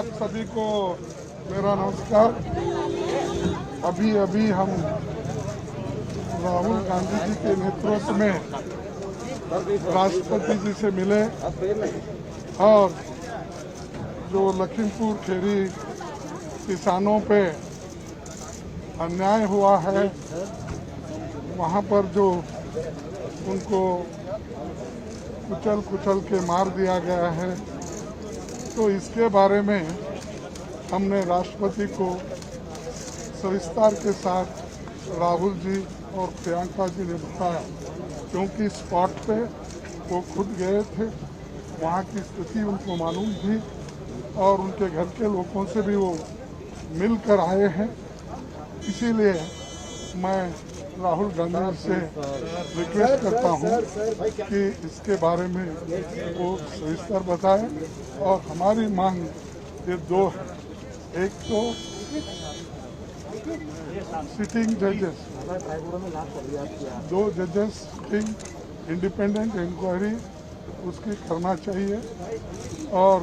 आप सभी को मेरा नमस्कार। अभी हम राहुल गांधी जी के नेतृत्व में राष्ट्रपति जी से मिले और जो लखीमपुर खीरी किसानों पे अन्याय हुआ है, वहाँ पर जो उनको कुचल के मार दिया गया है, तो इसके बारे में हमने राष्ट्रपति को सविस्तार के साथ राहुल जी और प्रियंका जी ने बताया, क्योंकि स्पॉट पे वो खुद गए थे, वहाँ की स्थिति उनको मालूम थी और उनके घर के लोगों से भी वो मिल कर आए हैं। इसीलिए मैं राहुल गांधी से रिक्वेस्ट करता हूं कि इसके बारे में वो सविस्तर बताएं और हमारी मांग ये दो है। एक तो सिटिंग जजेस, 2 जजेस सिटिंग इंडिपेंडेंट इंक्वायरी उसकी करना चाहिए, और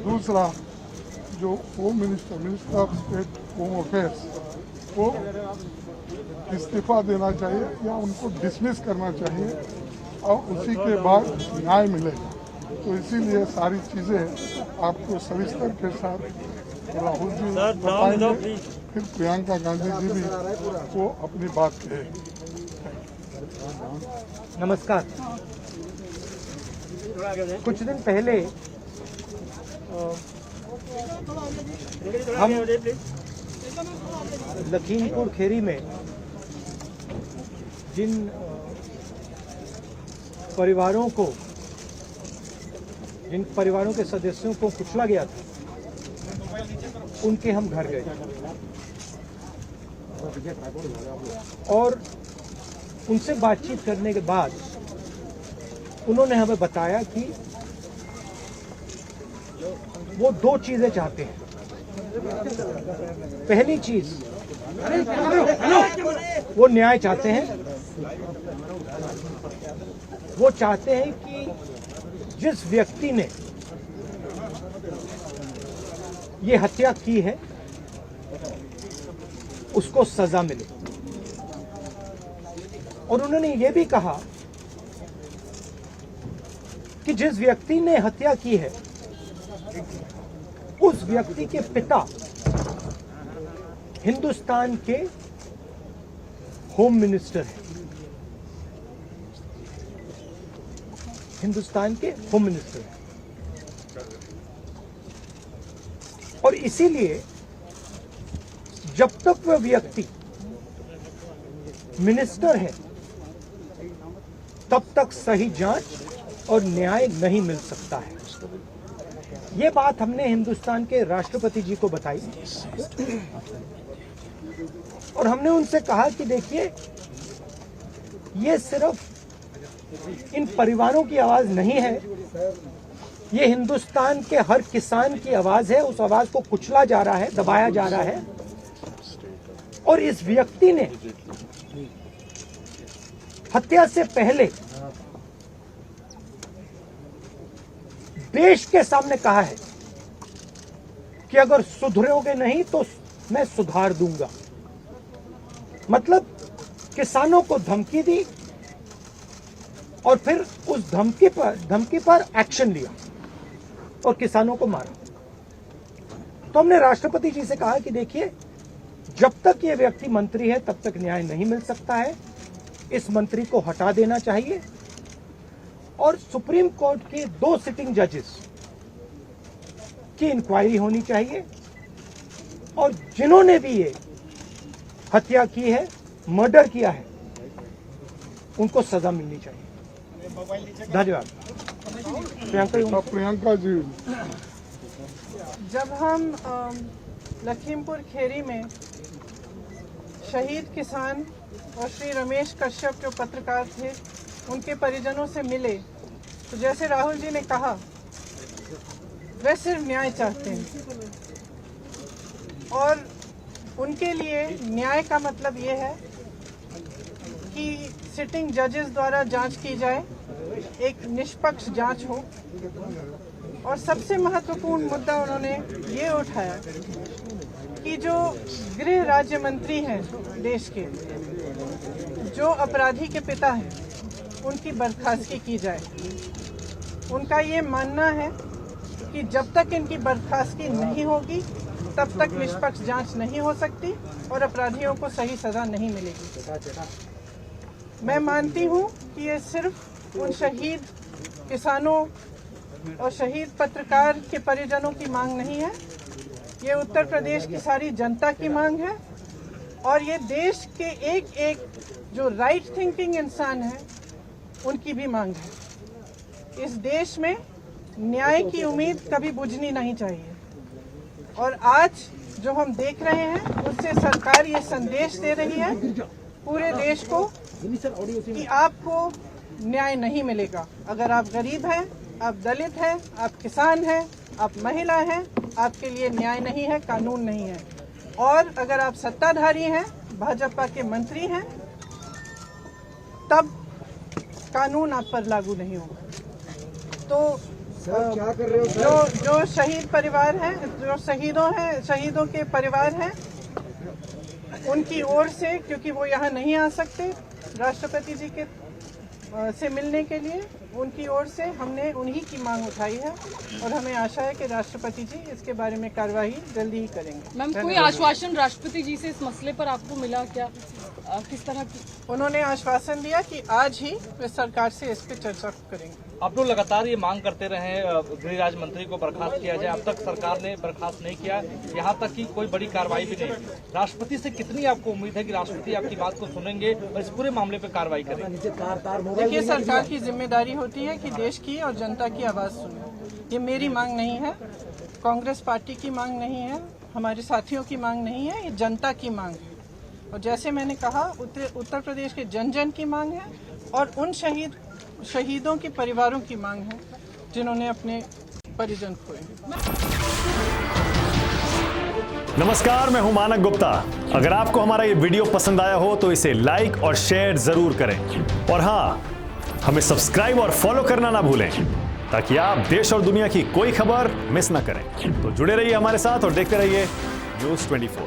दूसरा जो home minister of state home affairs वो इस्तीफा देना चाहिए या उनको डिसमिस करना चाहिए और उसी के बाद न्याय मिलेगा। तो इसीलिए सारी चीज़ें आपको सविस्तर के साथ राहुल जी बताएंगे, फिर प्रियंका गांधी जी भी वो अपनी बात कहेंगे। नमस्कार। कुछ दिन पहले हम लखीमपुर खीरी में जिन परिवारों के सदस्यों को कुचला गया था, उनके हम घर गए और उनसे बातचीत करने के बाद उन्होंने हमें बताया कि वो 2 चीजें चाहते हैं। पहली चीज, वो न्याय चाहते हैं। वो चाहते हैं कि जिस व्यक्ति ने ये हत्या की है उसको सजा मिले, और उन्होंने ये भी कहा कि जिस व्यक्ति ने हत्या की है उस व्यक्ति के पिता हिंदुस्तान के होम मिनिस्टर हैं। हिंदुस्तान के होम मिनिस्टर हैं, और इसीलिए जब तक वह व्यक्ति मिनिस्टर है तब तक सही जांच और न्याय नहीं मिल सकता है। ये बात हमने हिंदुस्तान के राष्ट्रपति जी को बताई और हमने उनसे कहा कि देखिए, ये सिर्फ इन परिवारों की आवाज नहीं है, ये हिंदुस्तान के हर किसान की आवाज है। उस आवाज को कुचला जा रहा है, दबाया जा रहा है, और इस व्यक्ति ने हत्या से पहले देश के सामने कहा है कि अगर सुधरोगे नहीं तो मैं सुधार दूंगा। मतलब किसानों को धमकी दी और फिर उस धमकी पर एक्शन लिया और किसानों को मारा। तो हमने राष्ट्रपति जी से कहा कि देखिए, जब तक ये व्यक्ति मंत्री है तब तक न्याय नहीं मिल सकता है, इस मंत्री को हटा देना चाहिए, और सुप्रीम कोर्ट के 2 सिटिंग जजेस की इंक्वायरी होनी चाहिए, और जिन्होंने भी ये हत्या की है, मर्डर किया है, उनको सजा मिलनी चाहिए। धन्यवाद। प्रियंका जी, जब हम लखीमपुर खीरी में शहीद किसान और श्री रमेश कश्यप जो पत्रकार थे, उनके परिजनों से मिले, तो जैसे राहुल जी ने कहा, वे सिर्फ न्याय चाहते हैं, और उनके लिए न्याय का मतलब ये है कि सिटिंग जजेस द्वारा जांच की जाए, एक निष्पक्ष जांच हो, और सबसे महत्वपूर्ण मुद्दा उन्होंने ये उठाया कि जो गृह राज्य मंत्री हैं देश के, जो अपराधी के पिता हैं, उनकी बर्खास्तगी की जाए। उनका ये मानना है कि जब तक इनकी बर्खास्तगी नहीं होगी तब तक निष्पक्ष जांच नहीं हो सकती और अपराधियों को सही सजा नहीं मिलेगी। मैं मानती हूँ कि ये सिर्फ उन शहीद किसानों और शहीद पत्रकार के परिजनों की मांग नहीं है, ये उत्तर प्रदेश की सारी जनता की मांग है और ये देश के एक एक जो राइट थिंकिंग इंसान हैं उनकी भी मांग है। इस देश में न्याय की उम्मीद कभी बुझनी नहीं चाहिए और आज जो हम देख रहे हैं उससे सरकार ये संदेश दे रही है पूरे देश को कि आपको न्याय नहीं मिलेगा। अगर आप गरीब हैं, आप दलित हैं, आप किसान हैं, आप महिला हैं, आपके लिए न्याय नहीं है, कानून नहीं है। और अगर आप सत्ताधारी हैं, भाजपा के मंत्री हैं, तब कानून आप पर लागू नहीं होगा। तो क्या कर रहे हो जो शहीद परिवार हैं, जो शहीदों के परिवार हैं, उनकी ओर से, क्योंकि वो यहाँ नहीं आ सकते राष्ट्रपति जी के से मिलने के लिए, उनकी ओर से हमने उन्हीं की मांग उठाई है और हमें आशा है कि राष्ट्रपति जी इसके बारे में कार्रवाई जल्दी ही करेंगे। मैम, कोई आश्वासन राष्ट्रपति जी से इस मसले पर आपको मिला क्या? किस तरह की? उन्होंने आश्वासन दिया कि आज ही वे सरकार से इस पर चर्चा करेंगे। आप लोग लगातार ये मांग करते रहे गृह राज्य मंत्री को बर्खास्त किया जाए, अब तक सरकार ने बर्खास्त नहीं किया, यहाँ तक कि कोई बड़ी कार्रवाई भी नहीं की। राष्ट्रपति से कितनी आपको उम्मीद है कि राष्ट्रपति आपकी बात को सुनेंगे और इस पूरे मामले पे कार्रवाई करेंगे? देखिए, सरकार की जिम्मेदारी होती है कि देश की और जनता की आवाज़ सुने। ये मेरी मांग नहीं है, कांग्रेस पार्टी की मांग नहीं है, हमारे साथियों की मांग नहीं है, ये जनता की मांग है। और जैसे मैंने कहा, उत्तर प्रदेश के जन जन की मांग है और उन शहीदों के परिवारों की मांग है जिन्होंने अपने परिजन खोए। नमस्कार, मैं हूं मानक गुप्ता। अगर आपको हमारा ये वीडियो पसंद आया हो तो इसे लाइक और शेयर जरूर करें और हाँ, हमें सब्सक्राइब और फॉलो करना ना भूलें ताकि आप देश और दुनिया की कोई खबर मिस ना करें। तो जुड़े रहिए हमारे साथ और देखते रहिए न्यूज़ 24।